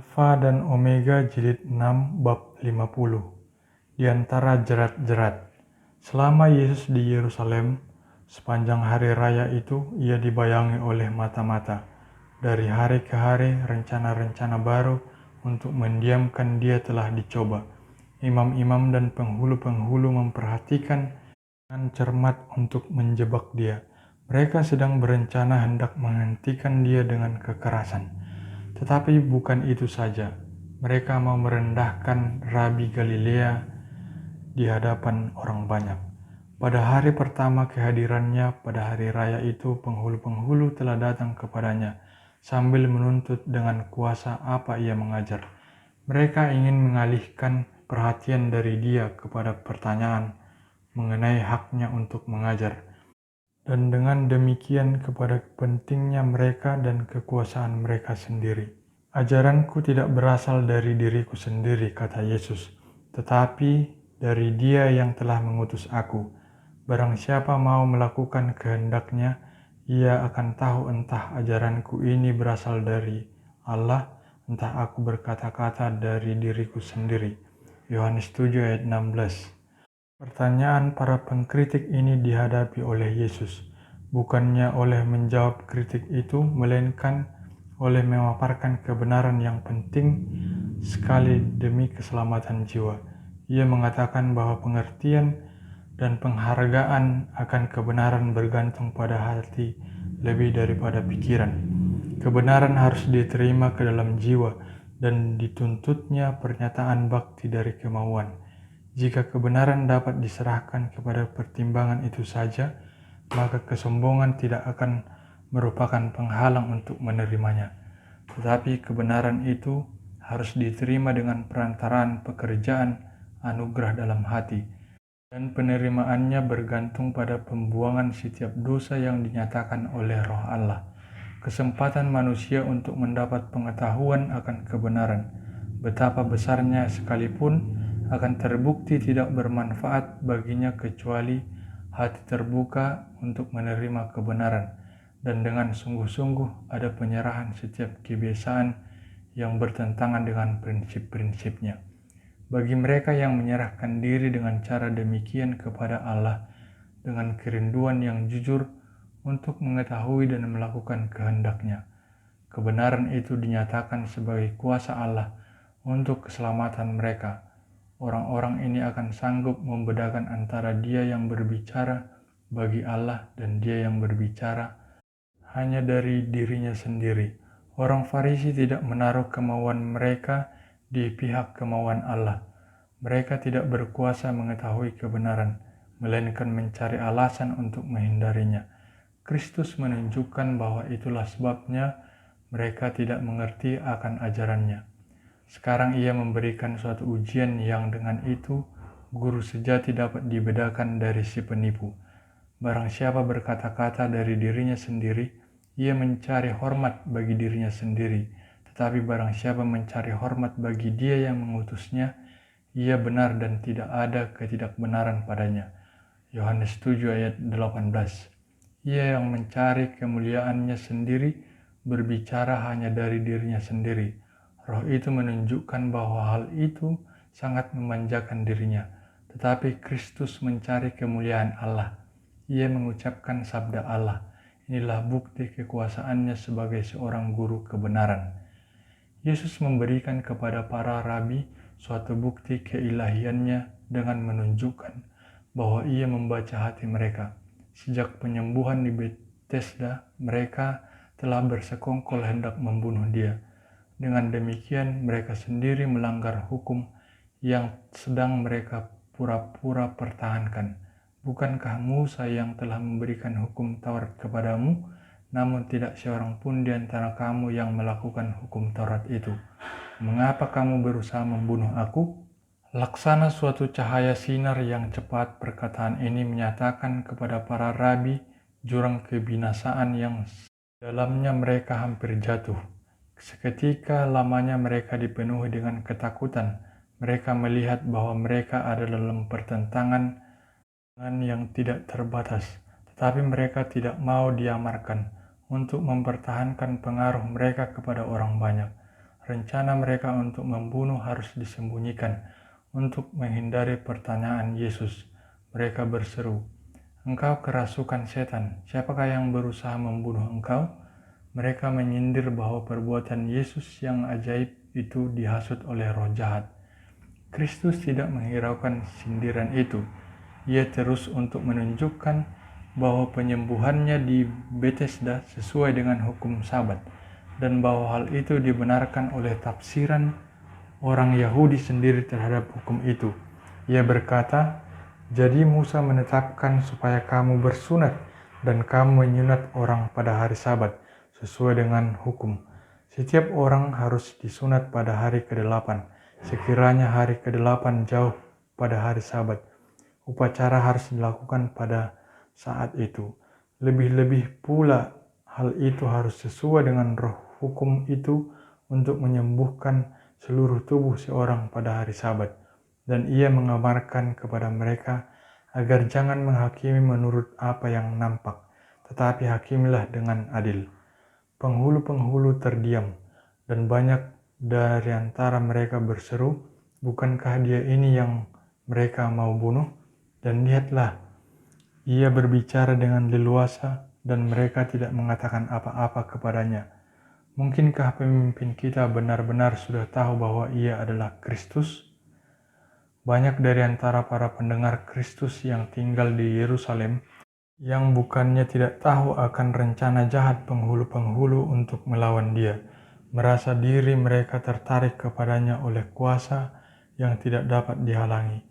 Alfa dan Omega jilid 6 bab 50. Di antara jerat-jerat. Selama Yesus di Yerusalem, sepanjang hari raya itu ia dibayangi oleh mata-mata. Dari hari ke hari rencana-rencana baru untuk mendiamkan dia telah dicoba. Imam-imam dan penghulu-penghulu memperhatikan dengan cermat untuk menjebak dia. Mereka sedang berencana hendak menghentikan dia dengan kekerasan. Tetapi bukan itu saja. Mereka mau merendahkan Rabi Galilea di hadapan orang banyak. Pada hari pertama kehadirannya pada hari raya itu, penghulu-penghulu telah datang kepadanya sambil menuntut dengan kuasa apa ia mengajar. Mereka ingin mengalihkan perhatian dari dia kepada pertanyaan mengenai haknya untuk mengajar. Dan dengan demikian kepada pentingnya mereka dan kekuasaan mereka sendiri. Ajaranku tidak berasal dari diriku sendiri, kata Yesus, tetapi dari Dia yang telah mengutus aku. Barang siapa mau melakukan kehendaknya, ia akan tahu entah ajaranku ini berasal dari Allah, entah aku berkata-kata dari diriku sendiri. Yohanes 7 ayat 16. Pertanyaan para pengkritik ini dihadapi oleh Yesus, bukannya oleh menjawab kritik itu, melainkan oleh memaparkan kebenaran yang penting sekali demi keselamatan jiwa. Ia mengatakan bahwa pengertian dan penghargaan akan kebenaran bergantung pada hati lebih daripada pikiran. Kebenaran harus diterima ke dalam jiwa dan dituntutnya pernyataan bakti dari kemauan. Jika kebenaran dapat diserahkan kepada pertimbangan itu saja, maka kesombongan tidak akan merupakan penghalang untuk menerimanya. Tetapi kebenaran itu harus diterima dengan perantaraan pekerjaan anugerah dalam hati, dan penerimaannya bergantung pada pembuangan setiap dosa yang dinyatakan oleh Roh Allah. Kesempatan manusia untuk mendapat pengetahuan akan kebenaran, betapa besarnya sekalipun, akan terbukti tidak bermanfaat baginya kecuali hati terbuka untuk menerima kebenaran, dan dengan sungguh-sungguh ada penyerahan setiap kebiasaan yang bertentangan dengan prinsip-prinsipnya. Bagi mereka yang menyerahkan diri dengan cara demikian kepada Allah, dengan kerinduan yang jujur untuk mengetahui dan melakukan kehendak-Nya, kebenaran itu dinyatakan sebagai kuasa Allah untuk keselamatan mereka. Orang-orang ini akan sanggup membedakan antara Dia yang berbicara bagi Allah dan Dia yang berbicara hanya dari dirinya sendiri. Orang Farisi tidak menaruh kemauan mereka di pihak kemauan Allah. Mereka tidak berkuasa mengetahui kebenaran, melainkan mencari alasan untuk menghindarinya. Kristus menunjukkan bahwa itulah sebabnya mereka tidak mengerti akan ajarannya. Sekarang ia memberikan suatu ujian yang dengan itu guru sejati dapat dibedakan dari si penipu. Barang siapa berkata-kata dari dirinya sendiri, ia mencari hormat bagi dirinya sendiri. Tetapi barang siapa mencari hormat bagi Dia yang mengutusnya, ia benar dan tidak ada ketidakbenaran padanya. Yohanes 7 ayat 18. Ia yang mencari kemuliaannya sendiri berbicara hanya dari dirinya sendiri. Roh itu menunjukkan bahwa hal itu sangat memanjakan dirinya. Tetapi Kristus mencari kemuliaan Allah. Ia mengucapkan sabda Allah. Inilah bukti kekuasaannya sebagai seorang guru kebenaran. Yesus memberikan kepada para rabi suatu bukti keilahiannya dengan menunjukkan bahwa ia membaca hati mereka. Sejak penyembuhan di Bethesda, mereka telah bersekongkol hendak membunuh Dia. Dengan demikian mereka sendiri melanggar hukum yang sedang mereka pura-pura pertahankan. Bukankah Musa yang telah memberikan hukum Taurat kepadamu, namun tidak seorang pun di antara kamu yang melakukan hukum Taurat itu? Mengapa kamu berusaha membunuh aku? Laksana suatu cahaya sinar yang cepat, perkataan ini menyatakan kepada para rabi jurang kebinasaan yang dalamnya mereka hampir jatuh. Seketika lamanya mereka dipenuhi dengan ketakutan. Mereka melihat bahwa mereka ada dalam pertentangan dengan yang tidak terbatas. Tetapi mereka tidak mau diamarkan untuk mempertahankan pengaruh mereka kepada orang banyak. rencana mereka untuk membunuh harus disembunyikan. Untuk menghindari pertanyaan Yesus, mereka berseru, "Engkau kerasukan setan, siapakah yang berusaha membunuh engkau?" Mereka menyindir bahwa perbuatan Yesus yang ajaib itu dihasut oleh roh jahat. Kristus tidak menghiraukan sindiran itu. Ia terus untuk menunjukkan bahwa penyembuhannya di Bethesda sesuai dengan hukum Sabat, dan bahwa hal itu dibenarkan oleh tafsiran orang Yahudi sendiri terhadap hukum itu. Ia berkata, "Jadi Musa menetapkan supaya kamu bersunat dan kamu menyunat orang pada hari Sabat sesuai dengan hukum. Setiap orang harus disunat pada hari ke-8, sekiranya hari ke-8 jauh pada hari Sabat. Upacara harus dilakukan pada saat itu. Lebih-lebih pula hal itu harus sesuai dengan roh hukum itu untuk menyembuhkan seluruh tubuh seorang pada hari Sabat." Dan ia mengabarkan kepada mereka agar jangan menghakimi menurut apa yang nampak, tetapi hakimilah dengan adil. Penghulu-penghulu terdiam, dan banyak dari antara mereka berseru, "Bukankah dia ini yang mereka mau bunuh? Dan lihatlah, ia berbicara dengan leluasa dan mereka tidak mengatakan apa-apa kepadanya. Mungkinkah pemimpin kita benar-benar sudah tahu bahwa ia adalah Kristus?" Banyak dari antara para pendengar Kristus yang tinggal di Yerusalem yang bukannya tidak tahu akan rencana jahat penghulu-penghulu untuk melawan dia, merasa diri mereka tertarik kepadanya oleh kuasa yang tidak dapat dihalangi.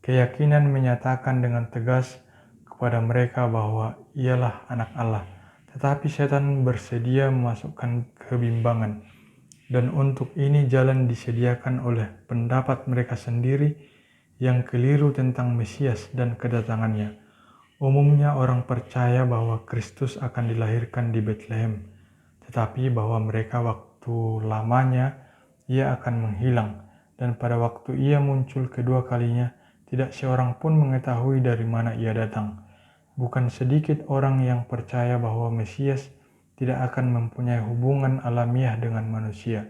Keyakinan menyatakan dengan tegas kepada mereka bahwa ialah anak Allah, tetapi setan bersedia memasukkan kebimbangan, dan untuk ini jalan disediakan oleh pendapat mereka sendiri yang keliru tentang Mesias dan kedatangannya. Umumnya orang percaya bahwa Kristus akan dilahirkan di Betlehem, tetapi bahwa mereka waktu lamanya ia akan menghilang, dan pada waktu ia muncul kedua kalinya, tidak seorang pun mengetahui dari mana ia datang. Bukan sedikit orang yang percaya bahwa Mesias tidak akan mempunyai hubungan alamiah dengan manusia.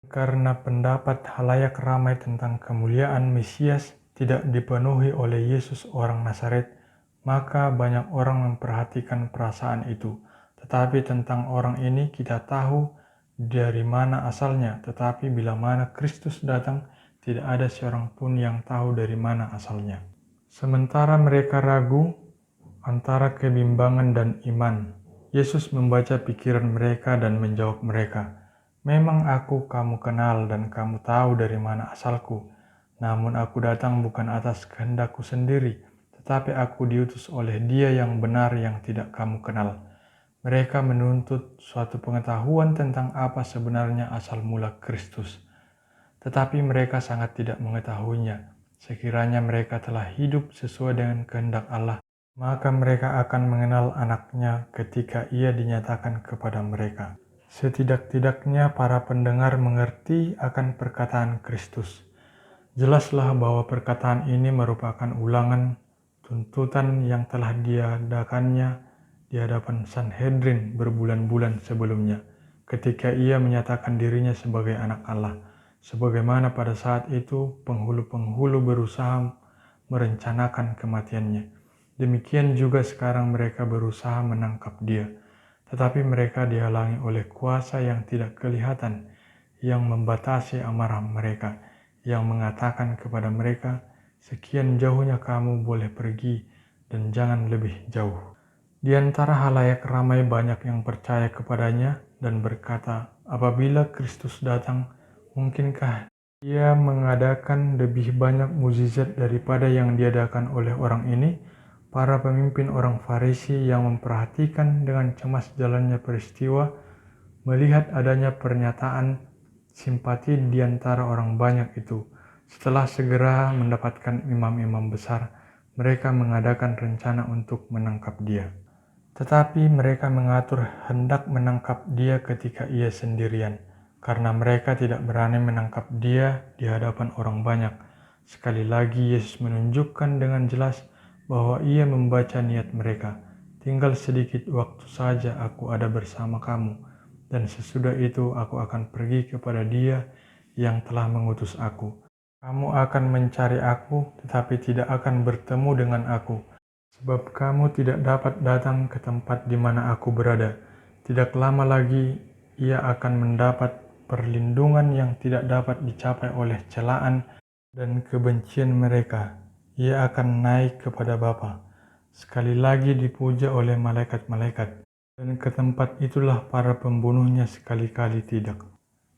Karena pendapat halayak ramai tentang kemuliaan Mesias tidak dipenuhi oleh Yesus orang Nazaret, maka banyak orang memperhatikan perasaan itu. Tetapi tentang orang ini kita tahu dari mana asalnya, tetapi bila mana Kristus datang, tidak ada seorang pun yang tahu dari mana asalnya. Sementara mereka ragu antara kebimbangan dan iman, Yesus membaca pikiran mereka dan menjawab mereka, "Memang aku kamu kenal dan kamu tahu dari mana asalku. Namun aku datang bukan atas kehendakku sendiri, tetapi aku diutus oleh Dia yang benar yang tidak kamu kenal." Mereka menuntut suatu pengetahuan tentang apa sebenarnya asal mula Kristus. Tetapi mereka sangat tidak mengetahuinya. Sekiranya mereka telah hidup sesuai dengan kehendak Allah, maka mereka akan mengenal anaknya ketika ia dinyatakan kepada mereka. Setidak-tidaknya para pendengar mengerti akan perkataan Kristus. Jelaslah bahwa perkataan ini merupakan ulangan tuntutan yang telah diadakannya di hadapan Sanhedrin berbulan-bulan sebelumnya, ketika ia menyatakan dirinya sebagai anak Allah. Sebagaimana pada saat itu penghulu-penghulu berusaha merencanakan kematiannya, demikian juga sekarang mereka berusaha menangkap dia. Tetapi mereka dihalangi oleh kuasa yang tidak kelihatan, yang membatasi amarah mereka, yang mengatakan kepada mereka, "Sekian jauhnya kamu boleh pergi, dan jangan lebih jauh." Di antara halayak ramai banyak yang percaya kepadanya dan berkata, "Apabila Kristus datang, mungkinkah Dia mengadakan lebih banyak mukjizat daripada yang diadakan oleh orang ini?" Para pemimpin orang Farisi yang memperhatikan dengan cemas jalannya peristiwa, melihat adanya pernyataan simpati di antara orang banyak itu. Setelah segera mendapatkan imam-imam besar, mereka mengadakan rencana untuk menangkap dia. Tetapi mereka mengatur hendak menangkap dia ketika ia sendirian, karena mereka tidak berani menangkap dia di hadapan orang banyak. Sekali lagi Yesus menunjukkan dengan jelas bahwa ia membaca niat mereka. "Tinggal sedikit waktu saja aku ada bersama kamu, dan sesudah itu aku akan pergi kepada Dia yang telah mengutus aku. Kamu akan mencari aku, tetapi tidak akan bertemu dengan aku, sebab kamu tidak dapat datang ke tempat di mana aku berada. Tidak lama lagi ia akan mendapat perlindungan yang tidak dapat dicapai oleh celaan dan kebencian mereka. Ia akan naik kepada Bapa, sekali lagi dipuja oleh malaikat-malaikat, dan ke tempat itulah para pembunuhnya sekali-kali tidak.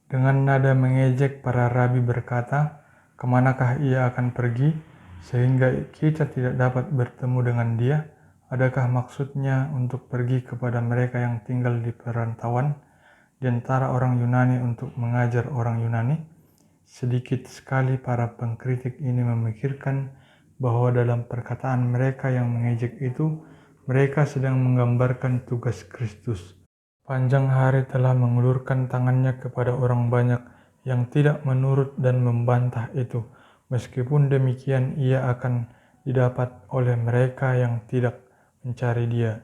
Dengan nada mengejek, para rabi berkata, "Kemanakah ia akan pergi, sehingga kita tidak dapat bertemu dengan dia? Adakah maksudnya untuk pergi kepada mereka yang tinggal di perantauan, di antara orang Yunani untuk mengajar orang Yunani?" Sedikit sekali para pengkritik ini memikirkan bahwa dalam perkataan mereka yang mengejek itu, mereka sedang menggambarkan tugas Kristus. Panjang hari telah mengulurkan tangannya kepada orang banyak yang tidak menurut dan membantah itu. Meskipun demikian, ia akan didapat oleh mereka yang tidak mencari Dia.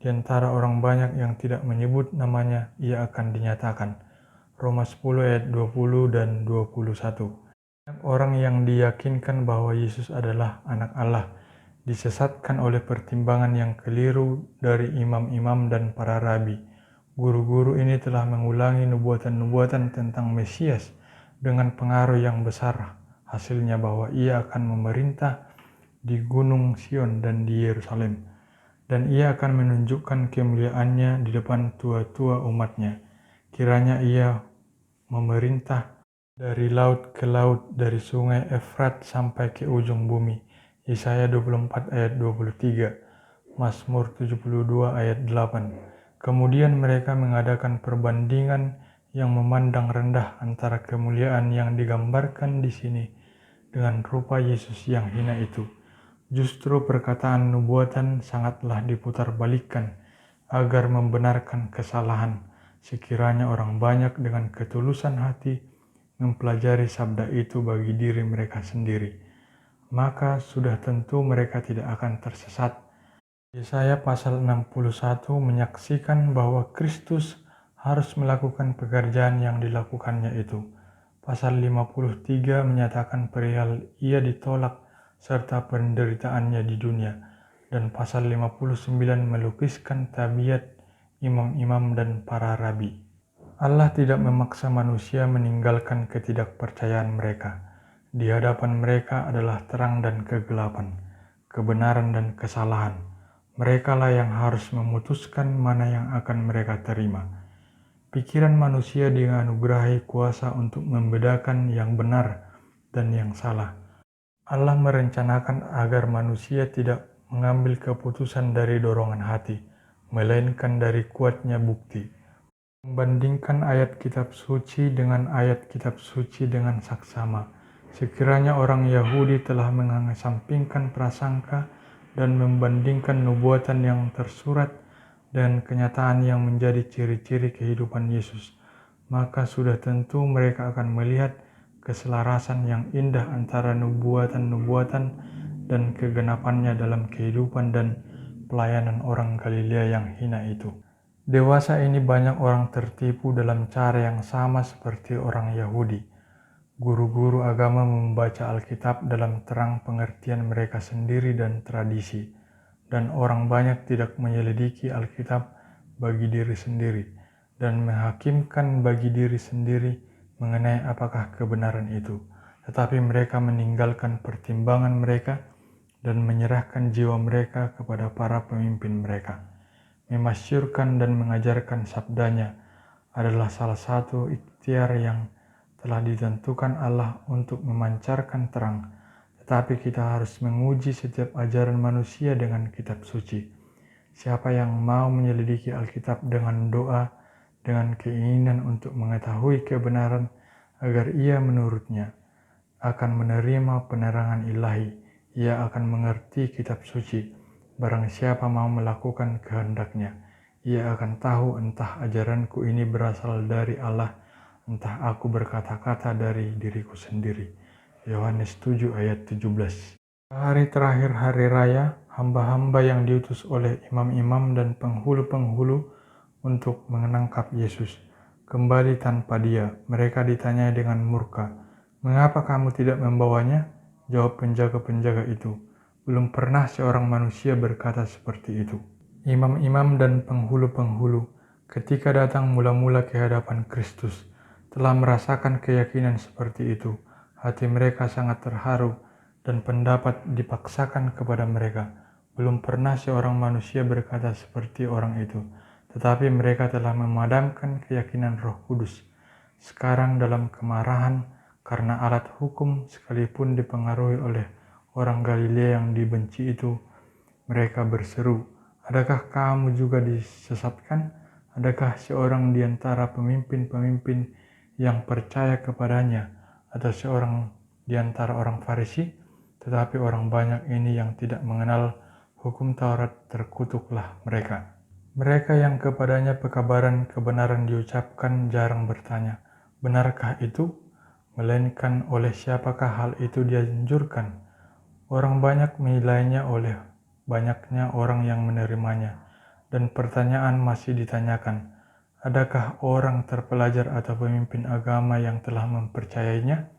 Di antara orang banyak yang tidak menyebut namanya, ia akan dinyatakan. Roma 10 ayat 20 dan 21. Banyak orang yang diyakinkan bahwa Yesus adalah anak Allah disesatkan oleh pertimbangan yang keliru dari imam-imam dan para rabi. Guru-guru ini telah mengulangi nubuatan-nubuatan tentang Mesias dengan pengaruh yang besar. Hasilnya bahwa ia akan memerintah di Gunung Sion dan di Yerusalem, dan ia akan menunjukkan kemuliaannya di depan tua-tua umatnya. Kiranya ia memerintah dari laut ke laut, dari sungai Efrat sampai ke ujung bumi. Yesaya 24 ayat 23, Mazmur 72 ayat 8. Kemudian mereka mengadakan perbandingan yang memandang rendah antara kemuliaan yang digambarkan di sini dengan rupa Yesus yang hina itu. Justru perkataan nubuatan sangatlah diputarbalikkan agar membenarkan kesalahan. Sekiranya orang banyak dengan ketulusan hati mempelajari sabda itu bagi diri mereka sendiri, maka sudah tentu mereka tidak akan tersesat. Yesaya pasal 61 menyaksikan bahwa Kristus harus melakukan pekerjaan yang dilakukannya itu. Pasal 53 menyatakan perihal ia ditolak serta penderitaannya di dunia. Dan pasal 59 melukiskan tabiat imam-imam dan para rabi. Allah tidak memaksa manusia meninggalkan ketidakpercayaan mereka. Di hadapan mereka adalah terang dan kegelapan, kebenaran dan kesalahan. Merekalah yang harus memutuskan mana yang akan mereka terima. Pikiran manusia dianugerahi kuasa untuk membedakan yang benar dan yang salah. Allah merencanakan agar manusia tidak mengambil keputusan dari dorongan hati, melainkan dari kuatnya bukti. Membandingkan ayat kitab suci dengan ayat kitab suci dengan saksama. Sekiranya orang Yahudi telah mengesampingkan prasangka dan membandingkan nubuatan yang tersurat dan kenyataan yang menjadi ciri-ciri kehidupan Yesus, maka sudah tentu mereka akan melihat keselarasan yang indah antara nubuatan-nubuatan dan kegenapannya dalam kehidupan dan pelayanan orang Galilea yang hina itu. Dewasa ini banyak orang tertipu dalam cara yang sama seperti orang Yahudi. Guru-guru agama membaca Alkitab dalam terang pengertian mereka sendiri dan tradisi, dan orang banyak tidak menyelidiki Alkitab bagi diri sendiri, dan menghakimkan bagi diri sendiri mengenai apakah kebenaran itu. Tetapi mereka meninggalkan pertimbangan mereka dan menyerahkan jiwa mereka kepada para pemimpin mereka. Memasyurkan dan mengajarkan sabdanya adalah salah satu ikhtiar yang telah ditentukan Allah untuk memancarkan terang, tetapi kita harus menguji setiap ajaran manusia dengan kitab suci. Siapa yang mau menyelidiki Alkitab dengan doa, dengan keinginan untuk mengetahui kebenaran agar ia menurutnya, akan menerima penerangan ilahi. Ia akan mengerti kitab suci. Barang siapa mau melakukan kehendaknya, ia akan tahu entah ajaranku ini berasal dari Allah, entah aku berkata-kata dari diriku sendiri. Yohanes 7 ayat 17. Hari terakhir hari raya, hamba-hamba yang diutus oleh imam-imam dan penghulu-penghulu untuk menangkap Yesus kembali tanpa dia. Mereka ditanyai dengan murka, "Mengapa kamu tidak membawanya?" Jawab penjaga-penjaga itu, "Belum pernah seorang manusia berkata seperti itu." Imam-imam dan penghulu-penghulu ketika datang mula-mula ke hadapan Kristus telah merasakan keyakinan seperti itu. Hati mereka sangat terharu dan pendapat dipaksakan kepada mereka. Belum pernah seorang manusia berkata seperti orang itu, tetapi mereka telah memadamkan keyakinan Roh Kudus. Sekarang dalam kemarahan karena alat hukum sekalipun dipengaruhi oleh orang Galilea yang dibenci itu, mereka berseru, "Adakah kamu juga disesatkan? Adakah seorang di antara pemimpin-pemimpin yang percaya kepadanya, atau seorang di antara orang Farisi?" Tetapi orang banyak ini yang tidak mengenal hukum Taurat terkutuklah mereka. Mereka yang kepadanya pekabaran kebenaran diucapkan jarang bertanya, "Benarkah itu?" Melainkan oleh siapakah hal itu dianjurkan. Orang banyak menilainya oleh banyaknya orang yang menerimanya, dan pertanyaan masih ditanyakan, adakah orang terpelajar atau pemimpin agama yang telah mempercayainya?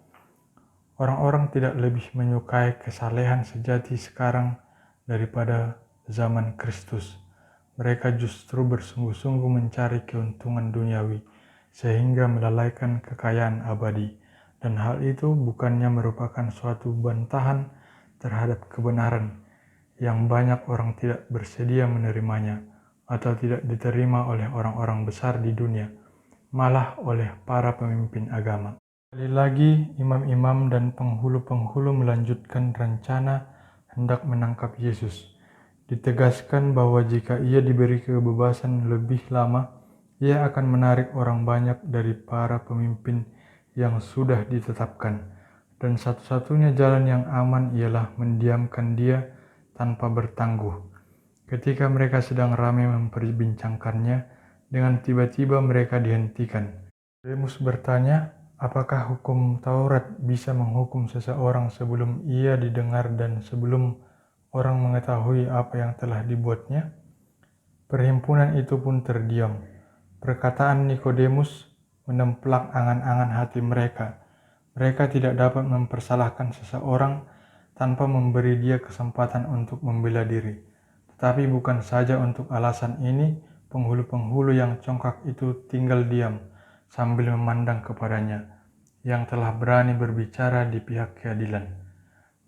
Orang-orang tidak lebih menyukai kesalehan sejati sekarang daripada zaman Kristus. Mereka justru bersungguh-sungguh mencari keuntungan duniawi, sehingga melalaikan kekayaan abadi. Dan hal itu bukannya merupakan suatu bantahan terhadap kebenaran, yang banyak orang tidak bersedia menerimanya atau tidak diterima oleh orang-orang besar di dunia, malah oleh para pemimpin agama. Sekali lagi, imam-imam dan penghulu-penghulu melanjutkan rencana hendak menangkap Yesus. Ditegaskan bahwa jika ia diberi kebebasan lebih lama, ia akan menarik orang banyak dari para pemimpin yang sudah ditetapkan, dan satu-satunya jalan yang aman ialah mendiamkan dia tanpa bertangguh. Ketika mereka sedang ramai memperbincangkannya, dengan tiba-tiba mereka dihentikan. Nikodemus bertanya, apakah hukum Taurat bisa menghukum seseorang sebelum ia didengar dan sebelum orang mengetahui apa yang telah dibuatnya? Perhimpunan itu pun terdiam. Perkataan Nikodemus menemplak angan-angan hati mereka. Mereka tidak dapat mempersalahkan seseorang tanpa memberi dia kesempatan untuk membela diri. Tetapi bukan saja untuk alasan ini, penghulu-penghulu yang congkak itu tinggal diam sambil memandang kepadanya, yang telah berani berbicara di pihak keadilan.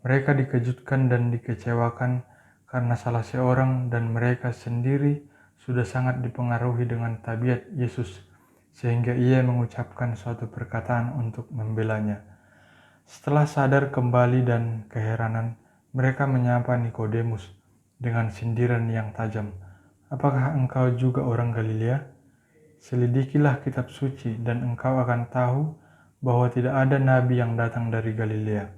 Mereka dikejutkan dan dikecewakan karena salah seorang dan mereka sendiri sudah sangat dipengaruhi dengan tabiat Yesus, sehingga ia mengucapkan suatu perkataan untuk membelanya. Setelah sadar kembali dan keheranan, mereka menyapa Nikodemus dengan sindiran yang tajam. "Apakah engkau juga orang Galilea? Selidikilah kitab suci dan engkau akan tahu bahwa tidak ada nabi yang datang dari Galilea."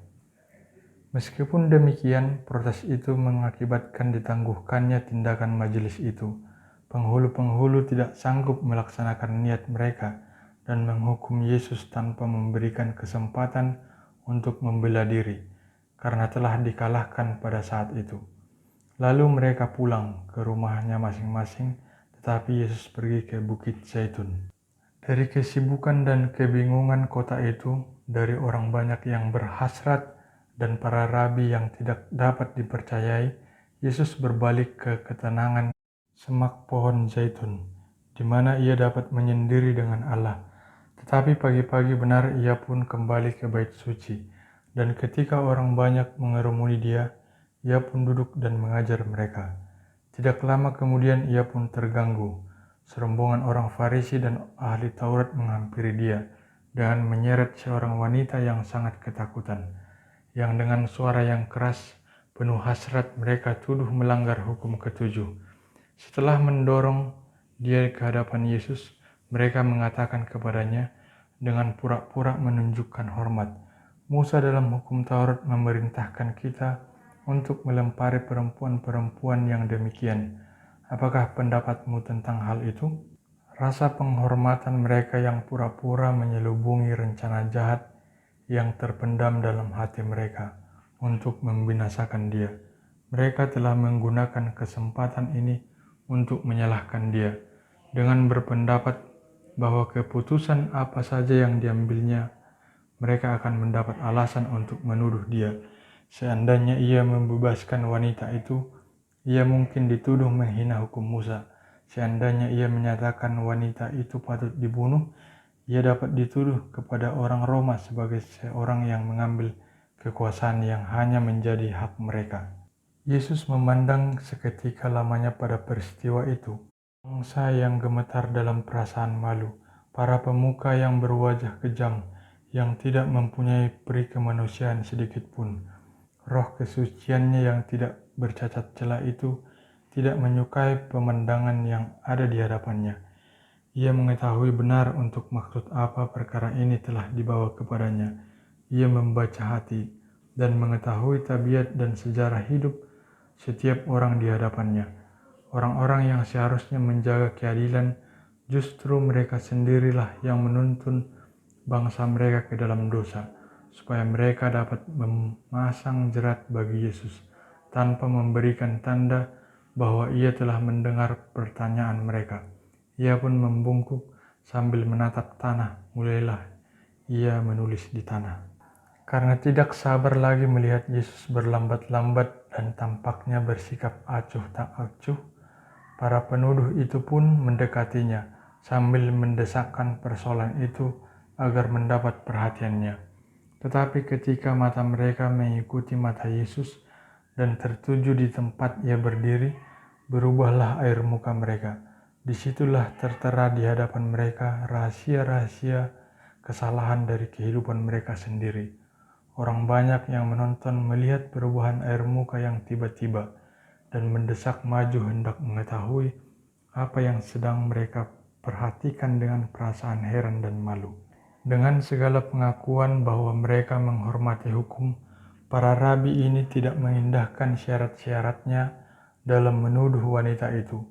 Meskipun demikian, protes itu mengakibatkan ditangguhkannya tindakan majelis itu. Penghulu-penghulu tidak sanggup melaksanakan niat mereka dan menghukum Yesus tanpa memberikan kesempatan untuk membela diri, karena telah dikalahkan pada saat itu. Lalu mereka pulang ke rumahnya masing-masing, tetapi Yesus pergi ke Bukit Zaitun. Dari kesibukan dan kebingungan kota itu, dari orang banyak yang berhasrat dan para rabi yang tidak dapat dipercayai, Yesus berbalik ke ketenangan semak pohon zaitun, di mana ia dapat menyendiri dengan Allah. Tetapi pagi-pagi benar ia pun kembali ke bait suci, dan ketika orang banyak mengerumuni dia, ia pun duduk dan mengajar mereka. Tidak lama kemudian ia pun terganggu. Serombongan orang Farisi dan ahli Taurat menghampiri dia dan menyeret seorang wanita yang sangat ketakutan, yang dengan suara yang keras, penuh hasrat mereka tuduh melanggar hukum ketujuh. Setelah mendorong dia ke hadapan Yesus, mereka mengatakan kepadanya dengan pura-pura menunjukkan hormat, "Musa dalam hukum Taurat memerintahkan kita untuk melempari perempuan-perempuan yang demikian. Apakah pendapatmu tentang hal itu?" Rasa penghormatan mereka yang pura-pura menyelubungi rencana jahat yang terpendam dalam hati mereka untuk membinasakan dia. Mereka telah menggunakan kesempatan ini untuk menyalahkan dia dengan berpendapat bahwa keputusan apa saja yang diambilnya, mereka akan mendapat alasan untuk menuduh dia. Seandainya ia membebaskan wanita itu, ia mungkin dituduh menghina hukum Musa. Seandainya ia menyatakan wanita itu patut dibunuh, ia dapat dituduh kepada orang Roma sebagai seorang yang mengambil kekuasaan yang hanya menjadi hak mereka. Yesus memandang seketika lamanya pada peristiwa itu. Bangsa yang gemetar dalam perasaan malu, para pemuka yang berwajah kejam, yang tidak mempunyai peri kemanusiaan sedikit pun. Roh kesuciannya yang tidak bercacat celah itu tidak menyukai pemandangan yang ada di hadapannya. Ia mengetahui benar untuk maksud apa perkara ini telah dibawa kepadanya. Ia membaca hati dan mengetahui tabiat dan sejarah hidup setiap orang di hadapannya. Orang-orang yang seharusnya menjaga keadilan, justru mereka sendirilah yang menuntun bangsa mereka ke dalam dosa, supaya mereka dapat memasang jerat bagi Yesus, tanpa memberikan tanda bahwa ia telah mendengar pertanyaan mereka. Ia pun membungkuk sambil menatap tanah, mulailah ia menulis di tanah. Karena tidak sabar lagi melihat Yesus berlambat-lambat dan tampaknya bersikap acuh tak acuh, para penuduh itu pun mendekatinya sambil mendesakkan persoalan itu agar mendapat perhatiannya. Tetapi ketika mata mereka mengikuti mata Yesus dan tertuju di tempat ia berdiri, berubahlah air muka mereka. Disitulah tertera di hadapan mereka rahasia-rahasia kesalahan dari kehidupan mereka sendiri. Orang banyak yang menonton melihat perubahan air muka yang tiba-tiba dan mendesak maju hendak mengetahui apa yang sedang mereka perhatikan dengan perasaan heran dan malu. Dengan segala pengakuan bahwa mereka menghormati hukum, para rabi ini tidak mengindahkan syarat-syaratnya dalam menuduh wanita itu.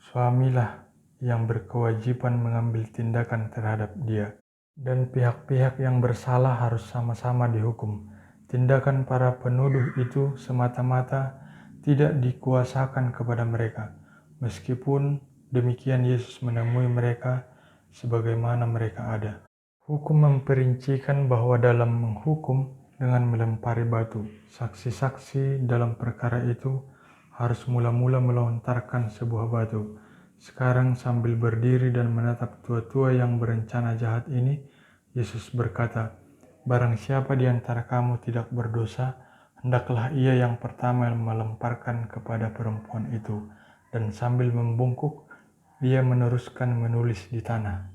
Suamilah yang berkewajiban mengambil tindakan terhadap dia, dan pihak-pihak yang bersalah harus sama-sama dihukum. Tindakan para penuduh itu semata-mata tidak dikuasakan kepada mereka. Meskipun demikian, Yesus menemui mereka sebagaimana mereka ada. Hukum memperincikan bahwa dalam menghukum dengan melempari batu, saksi-saksi dalam perkara itu harus mula-mula melontarkan sebuah batu. Sekarang sambil berdiri dan menatap tua-tua yang berencana jahat ini, Yesus berkata, "Barang siapa di antara kamu tidak berdosa, hendaklah ia yang pertama melemparkan kepada perempuan itu." Dan sambil membungkuk, ia meneruskan menulis di tanah.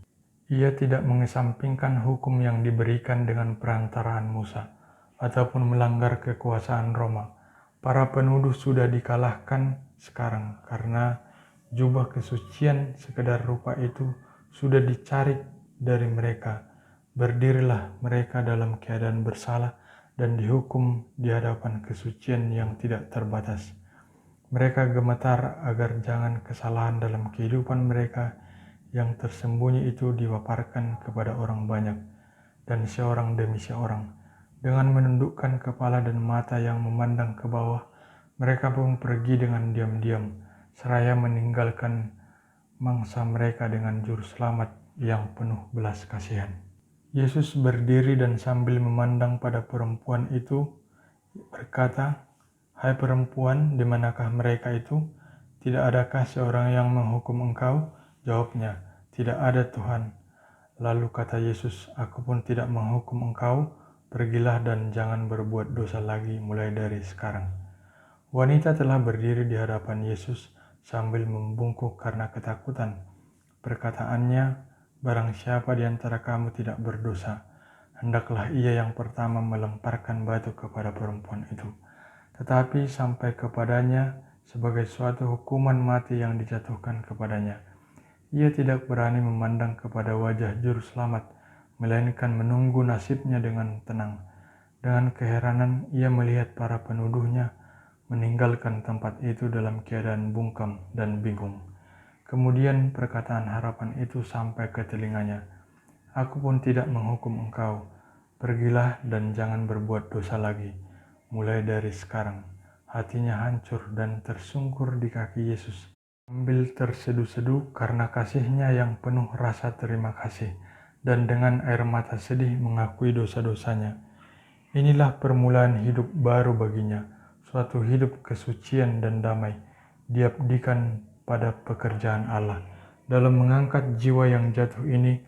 Ia tidak mengesampingkan hukum yang diberikan dengan perantaraan Musa, ataupun melanggar kekuasaan Roma. Para penuduh sudah dikalahkan sekarang, karena jubah kesucian sekedar rupa itu sudah dicari dari mereka. Berdirilah mereka dalam keadaan bersalah dan dihukum di hadapan kesucian yang tidak terbatas. Mereka gemetar agar jangan kesalahan dalam kehidupan mereka yang tersembunyi itu dipaparkan kepada orang banyak, dan seorang demi seorang. Dengan menundukkan kepala dan mata yang memandang ke bawah, mereka pun pergi dengan diam-diam, seraya meninggalkan mangsa mereka dengan juru selamat yang penuh belas kasihan. Yesus berdiri dan sambil memandang pada perempuan itu, berkata, "Hai perempuan, di manakah mereka itu? Tidak adakah seorang yang menghukum engkau?" Jawabnya, "Tidak ada, Tuhan." Lalu kata Yesus, "Aku pun tidak menghukum engkau. Pergilah dan jangan berbuat dosa lagi mulai dari sekarang." Wanita telah berdiri di hadapan Yesus sambil membungkuk karena ketakutan. Perkataannya, "Barang siapa di antara kamu tidak berdosa, hendaklah ia yang pertama melemparkan batu kepada perempuan itu." Tetapi sampai kepadanya sebagai suatu hukuman mati yang dijatuhkan kepadanya. Ia tidak berani memandang kepada wajah juru selamat, melainkan menunggu nasibnya dengan tenang. Dengan keheranan ia melihat para penuduhnya meninggalkan tempat itu dalam keadaan bungkam dan bingung. Kemudian perkataan harapan itu sampai ke telinganya, "Aku pun tidak menghukum engkau. Pergilah dan jangan berbuat dosa lagi mulai dari sekarang." Hatinya hancur dan tersungkur di kaki Yesus. Sambil terseduh-seduh karena kasihnya yang penuh rasa terima kasih, dan dengan air mata sedih mengakui dosa-dosanya. Inilah permulaan hidup baru baginya, suatu hidup kesucian dan damai, diabdikan pada pekerjaan Allah. Dalam mengangkat jiwa yang jatuh ini,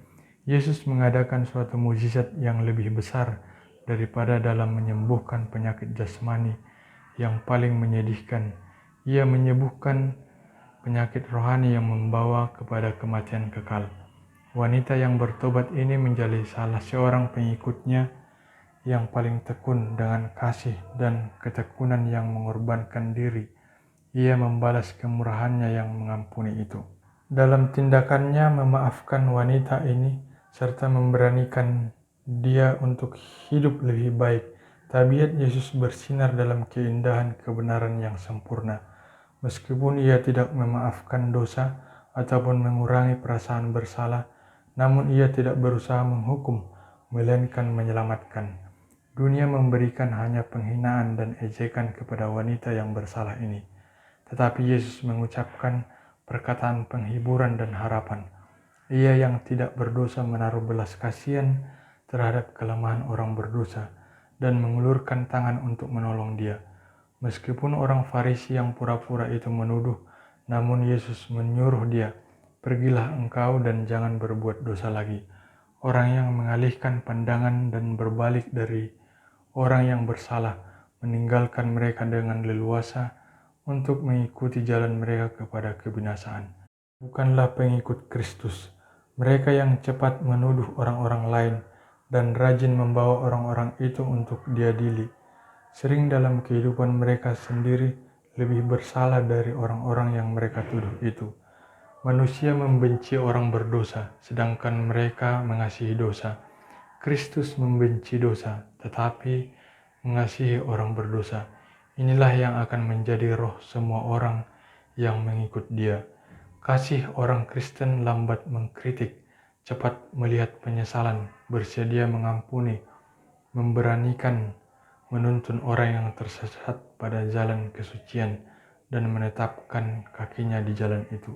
Yesus mengadakan suatu mukjizat yang lebih besar daripada dalam menyembuhkan penyakit jasmani yang paling menyedihkan. Ia menyembuhkan penyakit rohani yang membawa kepada kematian kekal. Wanita yang bertobat ini menjadi salah seorang pengikutnya yang paling tekun dengan kasih dan ketekunan yang mengorbankan diri. Ia membalas kemurahannya yang mengampuni itu. Dalam tindakannya memaafkan wanita ini, serta memberanikan dia untuk hidup lebih baik, tabiat Yesus bersinar dalam keindahan kebenaran yang sempurna. Meskipun ia tidak memaafkan dosa ataupun mengurangi perasaan bersalah, namun ia tidak berusaha menghukum, melainkan menyelamatkan. Dunia memberikan hanya penghinaan dan ejekan kepada wanita yang bersalah ini. Tetapi Yesus mengucapkan perkataan penghiburan dan harapan. Ia yang tidak berdosa menaruh belas kasihan terhadap kelemahan orang berdosa dan mengulurkan tangan untuk menolong dia. Meskipun orang Farisi yang pura-pura itu menuduh, namun Yesus menyuruh dia, "Pergilah engkau dan jangan berbuat dosa lagi." Orang yang mengalihkan pandangan dan berbalik dari orang yang bersalah, meninggalkan mereka dengan leluasa untuk mengikuti jalan mereka kepada kebinasaan. Bukanlah pengikut Kristus, mereka yang cepat menuduh orang-orang lain dan rajin membawa orang-orang itu untuk diadili. Sering dalam kehidupan mereka sendiri lebih bersalah dari orang-orang yang mereka tuduh itu. Manusia membenci orang berdosa, sedangkan mereka mengasihi dosa. Kristus membenci dosa, tetapi mengasihi orang berdosa. Inilah yang akan menjadi roh semua orang yang mengikut Dia. Kasih orang Kristen lambat mengkritik, cepat melihat penyesalan, bersedia mengampuni, memberanikan menuntun orang yang tersesat pada jalan kesucian dan menetapkan kakinya di jalan itu.